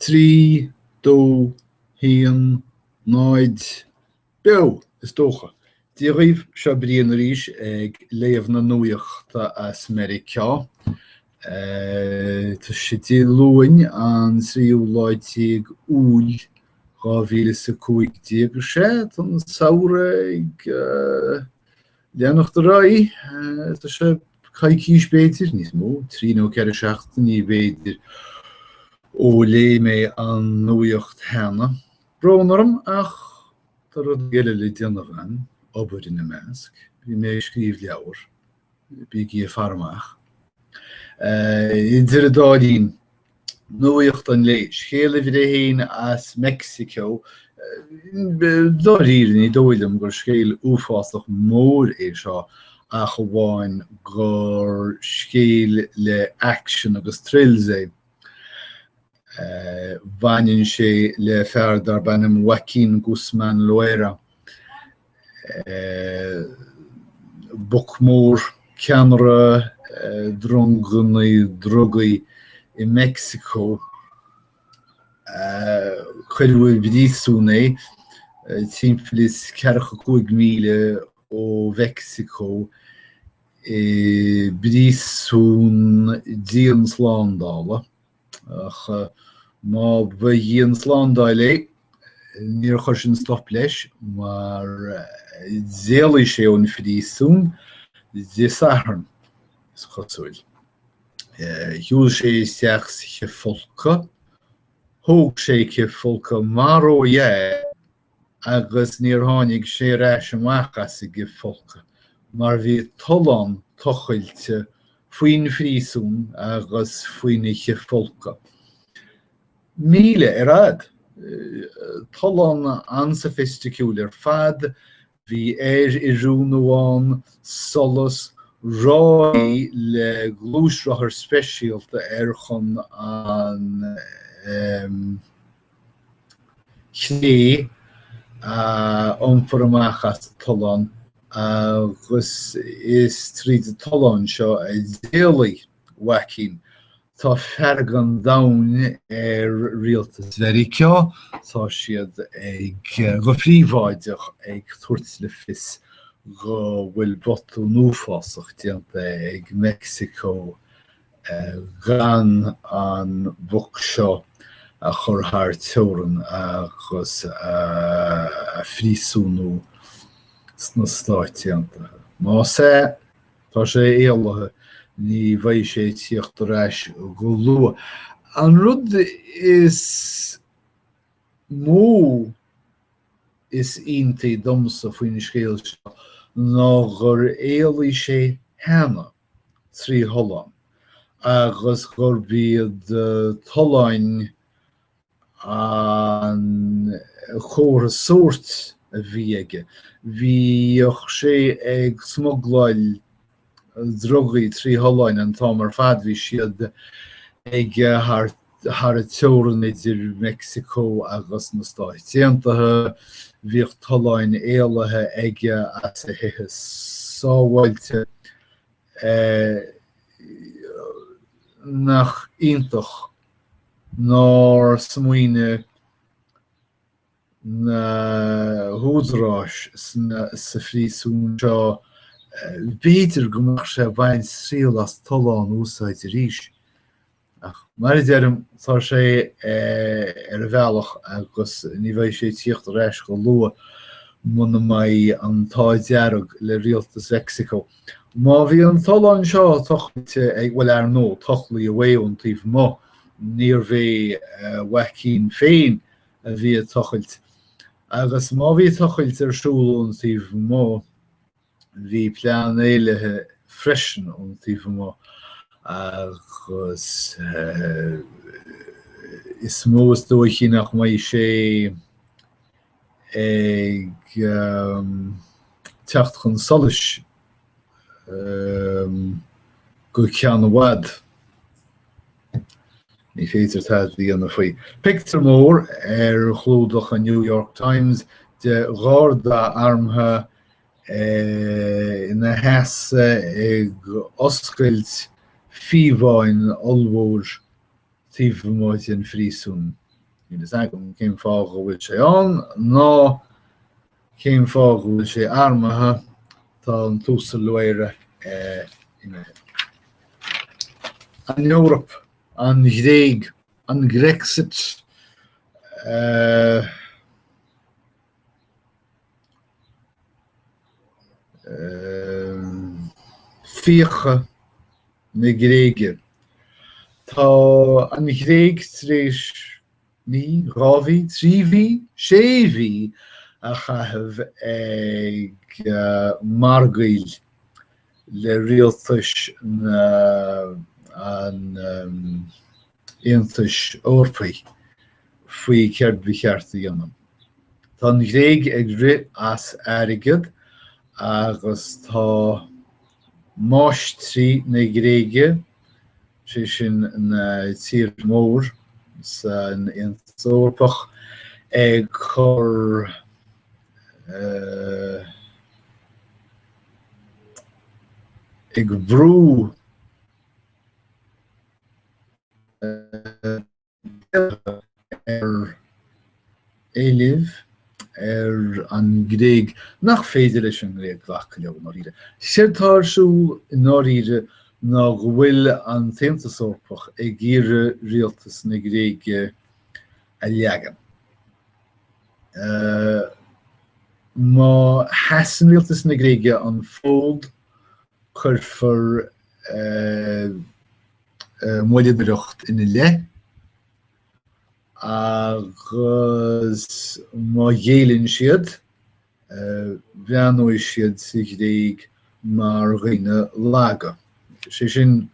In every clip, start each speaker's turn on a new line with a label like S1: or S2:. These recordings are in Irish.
S1: Trí, dó, híon, náid, bew is dócha. Dí roimh seo bríon arís ag léamh na nuachta as Meiricea. Tá sé dí luain an tríomhláidtíag úl 2015 sé, tan saoire ag leanach do raí, tá sé caicís béidir, níos mó, 3 ní béidir ó lé mé an nuacht hena. Brónarm ach tar rud geile le déanamh an, obair in na measc, bhí mé scríomh leabhar, bí gí farmach. Idir a dálín, nuacht an lé, scéala bhí héin as Mexico, dáír ní dóilem gur scéal uafásach mór é seo a go bháin gur scéal le action agus trills é. Bhaininn sé le feardar bainim Joaquín Guzmán Loera, buc mór ceanra drugaí i Mexico, chuirhfuil brísún é, timplis 45,000 ó Mexico i brísún díon slándála. Ach má bheith díon slándáil é, níor chuir sin stop leis, mar déala sé ón bhrísún dé saharn is chosúil. Hiúil sé isteach sa folca, thóg sé ce folca mar ó dhé agus níor tháinig sé reis amachchas i gcibh folca, mar bhí tollán tochailte faoin bhrísún agus faoin che folca. Míle rad, tollán unsophisticated fad, bhí i rún amháin solas ráí le glúsrothair speisialta chun an chlé iompar amachchas tollán, agus is tríd tollán seo a déalaí Joaquín. Tá fergan dain rialtas Meiricea, tá siad ag go phríomháideach ag tuairt le fios go bhfuil botú nuafásach déanta ag Mexico gan an bhuc seo a chur thar teorann agus a phríosúnú sna stáitianta. Má sé, tá sé éalathe ní bhaidh sé tíocht aráis go lua. An rud is mó is iontaí domsa faoin scéal seo ná gur éalaí sé hena trí tholáin, agus gur bíad toláin an chóir sóirt a bhí aige. Bhíoch sé ag smogláil drogaí trí tholáin an támar fad bhí siad ag thar a teorann idir Mexico agus na Stáitiantaithe, bhíoh toláin éalathe aige as a hithe sábháilte nach iontach ná smaoine na húdaráis sa phríosún seo, béidir go mbeadh sé bhain síl as tollán úsáid arís. Mar dearm tá sé ar a bhealach agus ní bheidh sé tíocht aráis go lua muna mai an táidearg le rialtas Mexico. Má bhí an tollán seo tochailte ag bhfuil ar nó tochlaí a taobh mo, níor bheith Joaquín féin a bhí a tochailt. Agus má bhí tochailt ar siúl ón taobh mo, bhí plean éilethe freisin ón taobh mo, agus is mó is dóichinach mai sé ag teacht chun solas go ceann bhad. Ní féidir tá bhíonna faoi. Pictar mór ar chlúdach a New York Times de gharda armthe na heasa ag oscailt fíomháin olmhór taobh máid an phríosún. ní is agam céim fá go bhfuil sé an ná céim fá go bhfuil sé armathe tá an túsa luire an Eorop, an Ghréig, an Grexit, fíocha na Gréige. Tá an Ghréig tríis ní, rábhí, tríbhí, sébhí a chaithfh ag margail le rialtas an Aontais Eorpaí faoi ceart bhí chearta dhéanam. Tá an Ghréig ag ri as airgid agus tá más trí na Gréige sé sin na tír mór san Aontais Eorpach ag chur ag brú éilih an Gréig nach féidir leis an Gréig ghlach leo nóíre. Séirtáirsú nóíre ná go bhfuil an Aontais Eorpach ag gíre rialtas na Gréige a leagan. Má heasan rialtas na Gréige an fóg chur for muileadreacht ina le agus má dhéanann siad bheanóidh siad sa Gréig mar dhaoine lága. Sé sin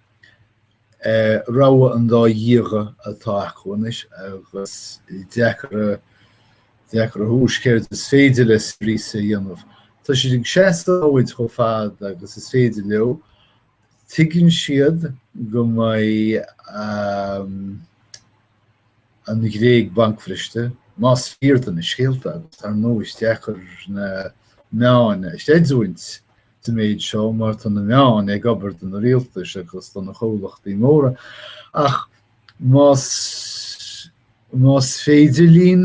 S1: rabha an dá díoga atá acuanis agus deachar hús céirt is féidir le spríosa dhéanamh. Tá si ag seastaid chomh fad agus is féidir leo tuigeann siad go mbeidh an Gréig bankfriste, más fíorta na scéalta agus ar nó isteachar na meáin isteadúint de méid seo mar tá na meáin ag obair den na rialtas agus tá na chomhlachtaí móra ach más féidir lín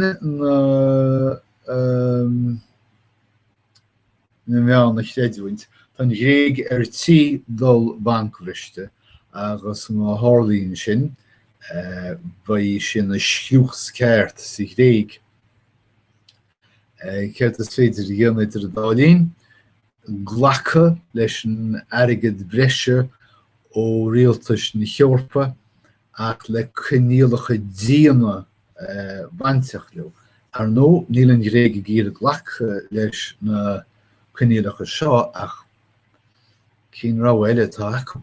S1: na meáin isteadúint tá an Gréig ar tí dul bankfriste agus má tharlaíonn sin ba sin na siúchs ceart sa Gréig. Ceart is féidir dhéanamh idir dálín ghlacha leis an airgid breise ó rialtas na Cheorpa ach le coineálacha díana bainteach leo. Ar nó níl an Gréig gíre ghlacha leis na coineálacha seo ach cén rá eile tá acu.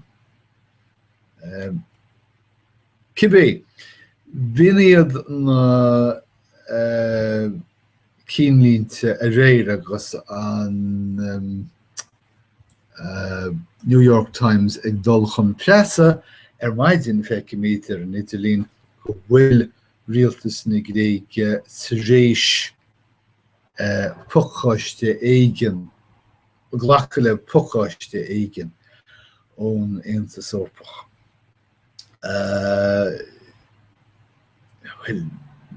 S1: Cibé, bhíonn iad na cínlínte a réir agus an New York Times ag dul chun preasa maidin feicimítar an Italín go bhfuil rialtas na Gréige sa réis pucháiste éigean, ghlacha le pucháiste éigean ón Aontais Eorpach.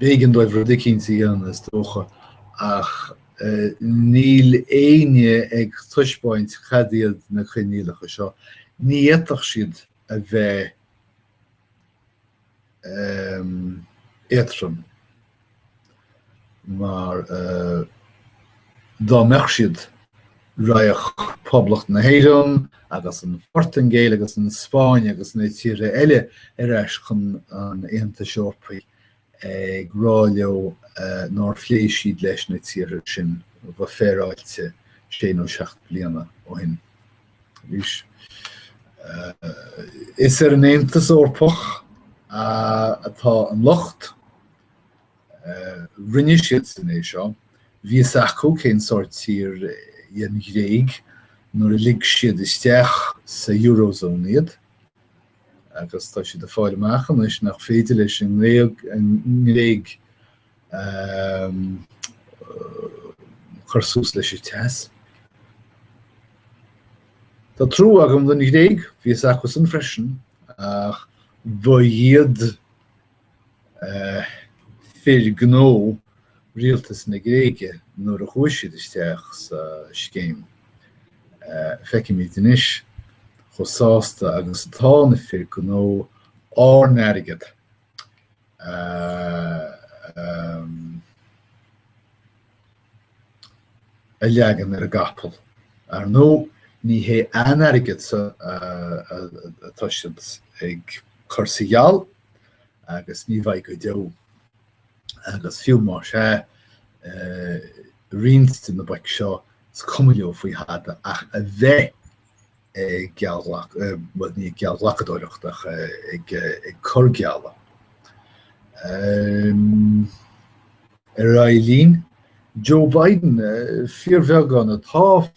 S1: Bégan dóibh rudicínta an is dócha ach níl aine ag tuisbáint chadaíad na coineálacha seo. Ní éadach siad a bheith éitrim mar dá meach siad raich poblacht na Héireann agus an Portingéil agus an Spáin agus na tíre eile eis chun an Aontais Eorpaí ag rá leo ná phlééis siad leis na tíre sin ba féráilte 16 bliana ó hin. Is an Aontais Eorpach atá an locht rinne siad san é seo, bhí acu cén sort tír an Gréig nuair a lig siad isteach sa Eurozone iad agus tá siad a fáil amachchan is nach féidir leis an Gréig chuir sús leis i teas. Tá trú agam den Gréig, bhí acu san freisin ach ba iad fir gno rialtas na Gréige nuair a chuisiad isteach sa scéim. Feici mí inis chosásta agus tána fir gno árnarigad a leagan ar a gapel. Ar nó ní hé anarigad sa tuisiid ag chorsaíal agus ní bhaid go deo agus fiú mar sé rinstin na baic seo cumileo faoi hada ach a bheith geallach ní geallachadóireachtach ag corgealla. Ar lín Joe Biden fíor bheag gan atá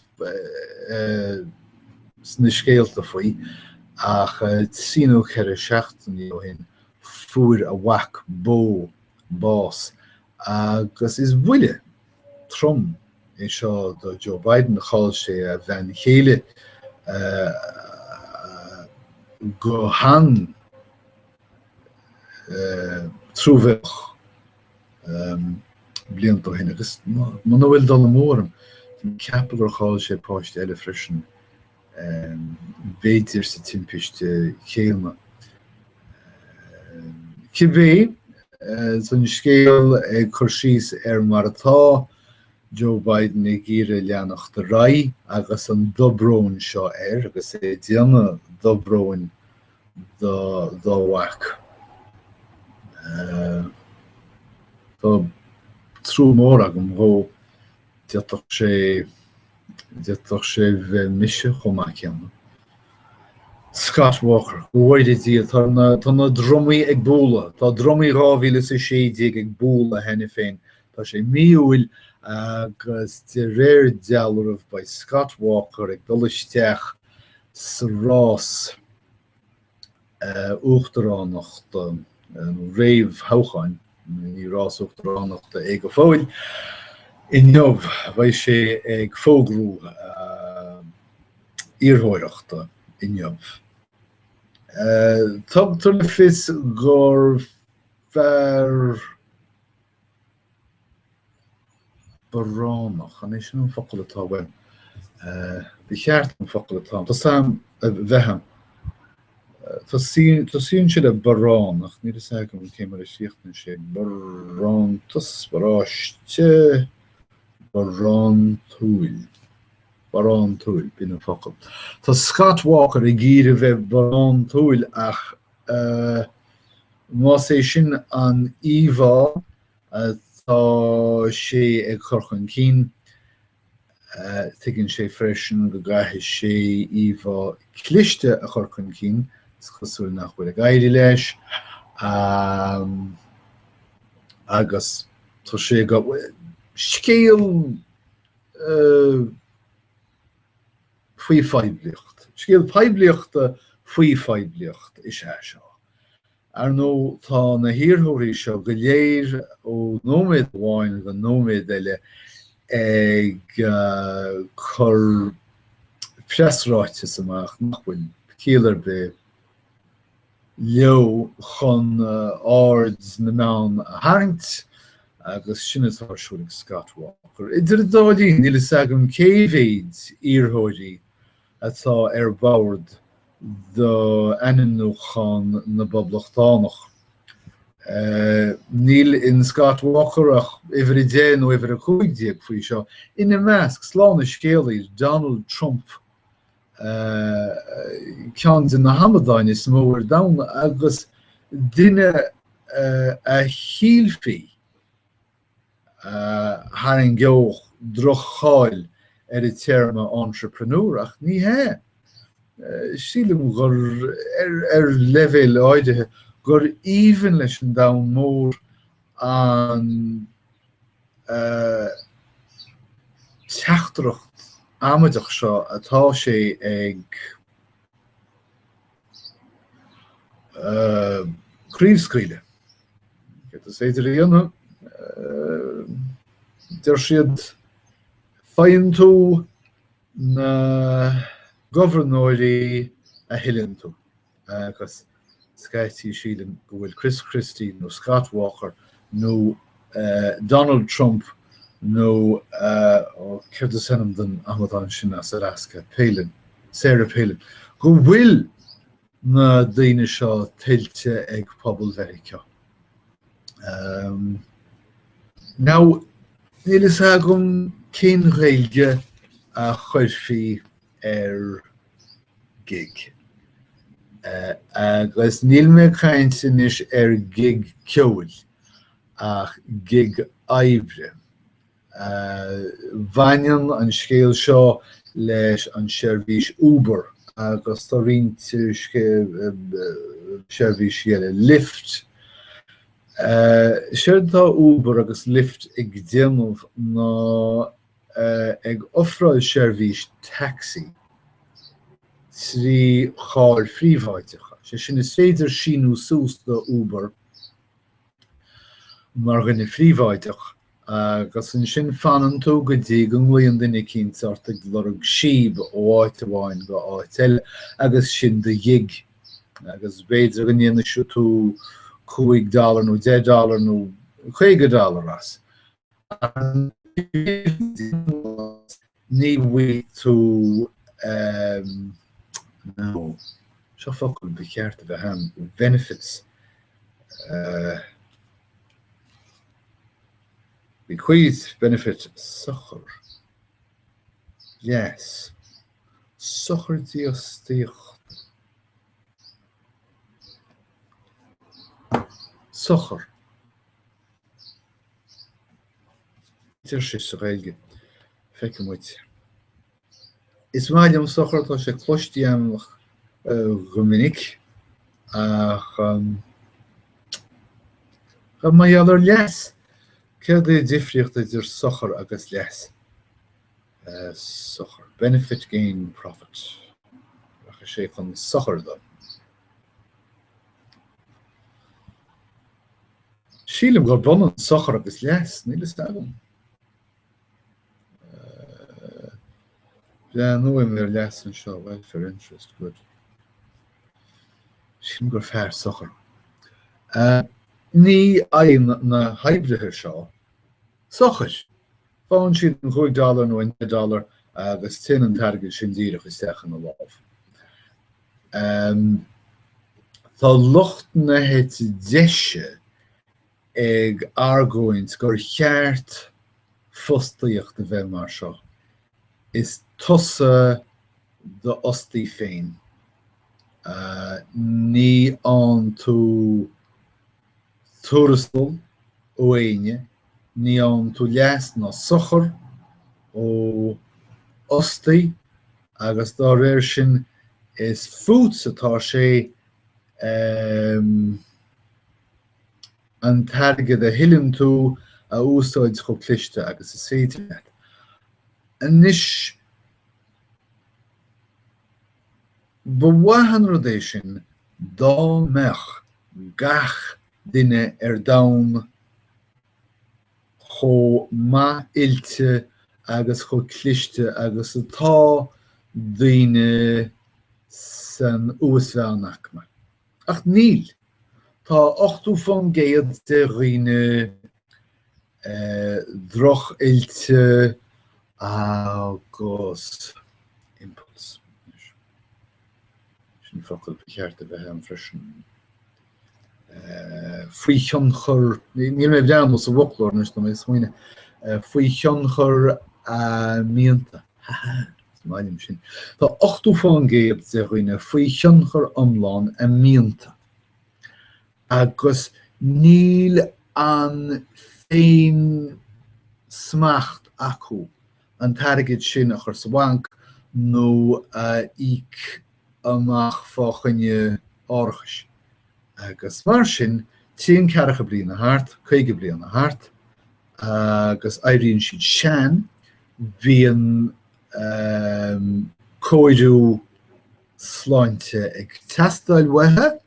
S1: sna scéalta faoi ach síú cheir a seachtaí ó hin fuair a bhac bó bás agus is bhuiile trom é seo do Joe Biden cháil sé a bhean chéile go han trúbheach blianta hin agus man bhfuil dal mórm ceapar cháil sé páist eile freisin béidir sa timpiste chéalna. Cibé san scéal ag chuirsís ar mar atá Joe Biden ag gíre leanach de rai agus an dobrón seo agus é déanana dobrón dá bhac. Tá trú mór agam ó deach sé bheith mise chomá ceanna. Scott Walker, gohhaide dí tá na dromaí ag búla, tá dromaí ráhíle sa séideag ag búla henne féin. Tá sé míúil agus de réir dealarmh by Scott Walker ag dolisteach sa rás uachtaránachta réamh háchain, ní rás uachtaránachta ag go fóil. In neamh bhaid sé ag fógrú iarthóireachta in neamh. Tugtar na fios gur fear baránach, an é sin an focail atá bhain. Bhí cheart an focail atá. Tá sam bheitham. Tá sín siad a baránach, ní is ag an céim ar a síochtna sé barántas, baráiste, barántúil. Barántúil, bín an focail. Tá Scott Walker ag gíre bheith barántúil ach más é sin an íomhá tá sé ag chorchan cín tuigeann sé freisin go gaithe sé íomhá cliste a chorchan cín chosúil nach bhfuil a gairí leis agus tá sé go scéal faoi feidbliocht. Scéal feidbliochta faoi feidbliocht is é seo. Ar nó tá na hiarthóirí seo go léir ó nóméad bháin go nóméad eile ag chur presráitis amach nach bhfuil cíalar be leo chun ard na meán a haingt agus sinna tásúlaigh Scott Walker. Idir dálín níl sagam céimhéid iarthóirí atá ar bord do ananúchan na boblachtánaach. Níl in Scott Walker ach ifir I dé nó ifir a chuigdíag faoi seo. Ina measc sláánna scéalaí Donald Trump ceann in na Hamadáin is mór dam agus duine a híalfaí haing geoch drochail ar I terma entrepreneur ach ní hé. Sílim gur level áidethe gur even leis an dam mór an teachtracht amadaach seo atá sé ag críomhscríle. Get is éidir dhéanamh der siad féin tú na governóirí a thuileann tú agus scaití sílim go bhfuil Chris Christie nó Scott Walker nó Donald Trump nó céir sanam den Amazon sin as Alaska Palin, Sarah Palin. Go bhfuil na daine seo tiltte ag pobl Mheiriceá. Now, níl is agam cén réilge a chuirfí gig. Agus níl mé caint inis gig ceúil ach gig aibre. Bhainnean an scéal seo leis an seirbhís Uber agus tá rinnte seirbhís eile Lyft. Séir tá Uber agus Lyft ag déanamh ná ag ofráil seirbhís taxi trí cháil phríomháiteach. Sé sin is féidir sinú sús do Uber mar gan phríomháiteach agus an sin fanan tú go dtí go nglaíonn duine cinteart ag lorg siab ó áit amháin go áit eile agus sin de dhig agus b'fhéidir go ndéanana siú tú $5 nó $10 nó $50 as. Ní bhfuil tú no, seo focail be ceart a bheith ham benefits. Bequeath benefit sochar. Yes. Sochar diostíocht. Sochar. Tíir sé sa réilge. Feice muid. Is máidem sochar tá sé cloistíam go minic ach ga mai adar leas. Céad é difriocht idir sochar agus leas. Sochar. Benefit, gain, profit. Ach sé chun sochar do. Sílim go bonan sochar agus leas, níl is agam. Ja, nu mir leas an seo, welfare interest, good. Sílim gur fear sochar. Ní aon na haibrithe seo sochar. Fáin siad an $5 nó $10 agus tin an targad sin díreach is teach an lámh. Tá lucht na het deise ag argóint gur cheart fostaíocht a bheith mar seo. Is tusa do ostí féin. Ní an tú túrastal ó aine, ní an tú leas ná sochar ó ostaí agus dá réir sin is fút atá sé an targad a hilim tú a úsáid cho cliste agus is féidir leat. Anis bhahan rudéis sin dá meach gach duine dam cho ma ilte agus cho cliste agus atá duine san úsbheannach me. Ach níl. Tá 8 fan géad de riine droch ilte agus impuls. Sin focail becheart a bheith an freisin. Faoi tionchar, níl mé bhean os a bhoclór nus na mé smoine, faoi tionchar mianta. Máidim sin. Tá 8 fan géad de riine faoi tionchar omláin a mianta. Agus níl an féin smacht acu an targad sin a chur sa bhainc nó íc amach fáchaine áirithis. Agus mar sin tíon cearacha bliain a thart, 50 bliain a thart, agus éiríonn siad sean, bhíon cóidú sláinte ag teastáil wathe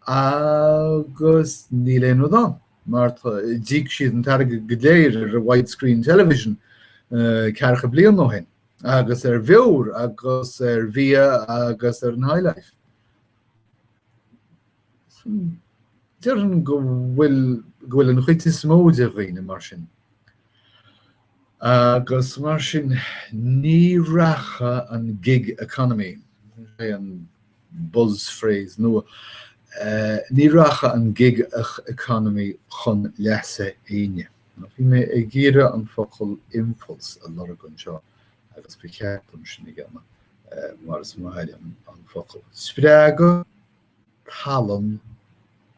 S1: agus níl éon rud mar díoc siad an targad go léir ar a widescreen television cearacha bliain nó hain, agus bheor agus via agus an highlife. Dearan go bhfuil gohfuil an chuid is mó de riine mar sin. Agus mar sin ní racha an gig economy, an buzz phrase nua. Ní racha an gig economy chun leasa aine. Bhí mé ag gíre an focail impuls a lorg an seo agus bhí ceartm sin gama mar is maithe an focail. Spreaga, talam,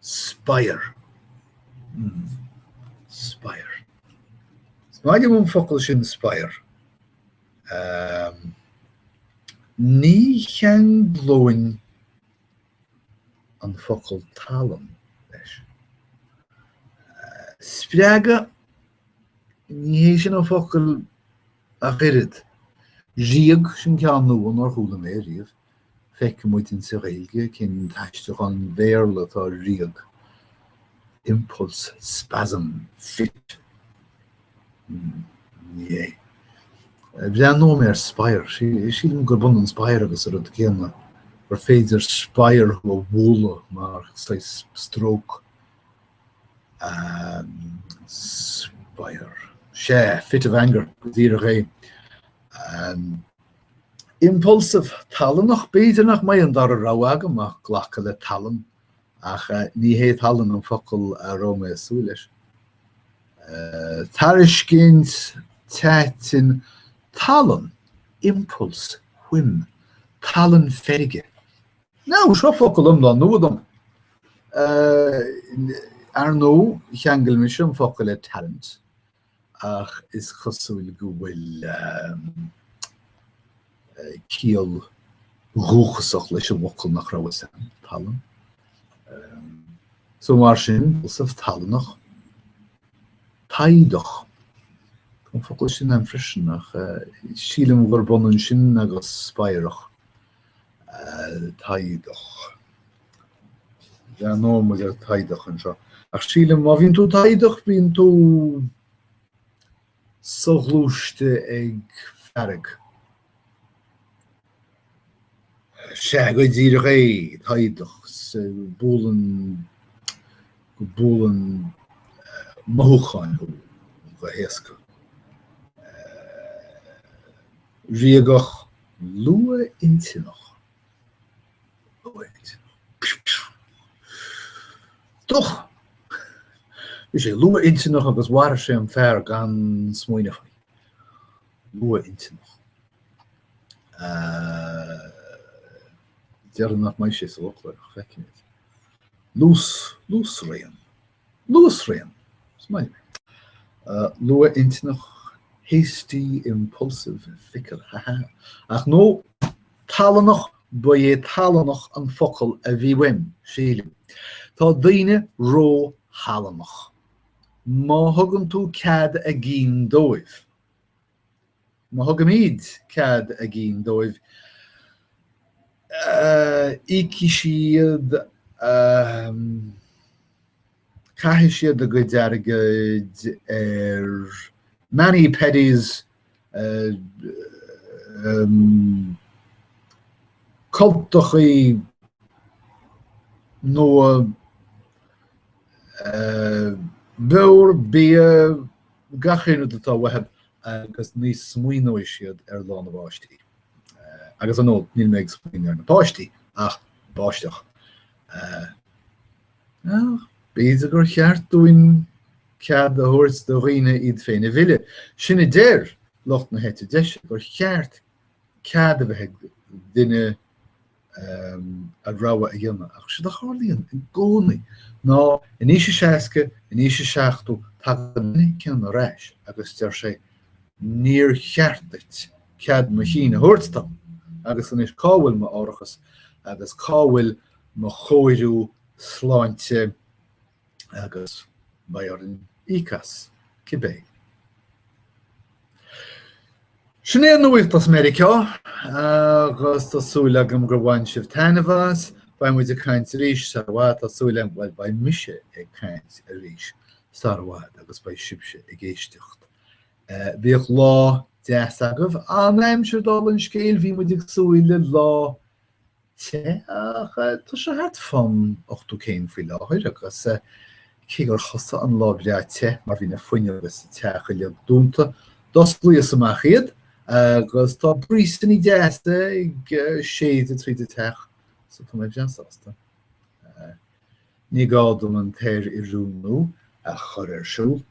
S1: spire. Spire. Smaide mún focail sin spire. Ní chean blóin an focail talam leis. Spreaga, ní hé sin an focail a ghirid. Riag sin cean nuan ar chúla mé riamh. Feice muid in sa réilge cin taisteach an bhéarla tá riag. Impulse, spasm, fit. Ní. Bhean nó mé spire. Sílim gur bun an spire agus ar an céanna. Ar féidir spire go bhúla mar stroke. Spire. Sé, fit of anger, dír a ré. Impulsive talan nach beter nach mai an dar rawaga ma glacca le talan ach ní hé talan an focail a Rome súlis. Tarishkins tetin talan, impuls, whim, talan ferige. Nou, seo focail dan nuadam. Arno, cheangel mis an focail le talent. Ach is chosúil go bhfuil cíal rúchasach leis an bhocail nach raibh san talan. So mar sin sah talanach taidach. An focail sin an frisin ach sílim gur bonan sin agus spáirach taidach. Ja nó mu ar taidach an seo. Ach sílim má bhíonn tú taidach bhíonn tú soglúiste ag ferrig. Sé go dír ré taidach sa bólan mócháin go héasca. Riagach lua intinach. Toch! Dus je lua intinach agus war sé an fear gan smoine fai. Lua intinach. Dear nach mai sé sa lokla fekkin it. Loose rain. Smile. Lua intinach, hasty, impulsive, fickle. Ach no, talanach, boye talanach an focail a bhí wim, sílim. Tá daine ró halanach. Má thugann tú cad a gin dóibh. Má thugam iad cad a gin dóibh. Ici siad caithi siad a go deargad many pedis cultachaí nó beur bia gachin atá wahab agus níos smuoinóid siad ar lán na báistí. Agus an nó níl méid smuoin ar na báistí ach báisteach. Bíad gur cheartúin cead a thuirt do riine iad féin a bhile. Sinna déir locht na héite deise gur cheart cead a bheith duine a rawa a dhéanamh ach si a cháirlíonn in gcónaí. Ná in íse seasca, in íse seachtú taganna ceann a ráis agus deir sé níor cheartait cead mo chin a thuirttam agus an is cábhfuil mo árachas agus cábhfuil mo chóirú sláinte agus baiar in ícas cibé. Sinné nuacht as Meiricea agus tásúla agam gur bhain sibh tainmhas, ba muid a caint ríis sarwát tásúla bhfuil ba mise ag caint a ríis sarwát agus ba sibse ag éisteacht. Bhíoh lá deas agah an aimseir dal an scéal bhí muid ag súile lá te ach tá sé hart fan 8 céim faoi láthir agus Kegur chosa an lábleate mar hí na foiine agus techa le dúnta dosluas amachchiad agus tá brísan í deasta ag séad a trí teach so tá méid seasta. Ní gáda an téir I rúnú a chur ar siúl.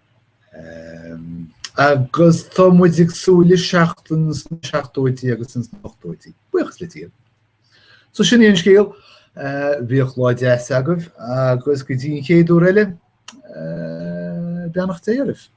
S1: Agus tá muid ag súla seachtain 7 agus 8. Buchas le tíad. So sin éon scéal bhíoch lá 10 agah agus go dtí chéadú eile beannach téirih.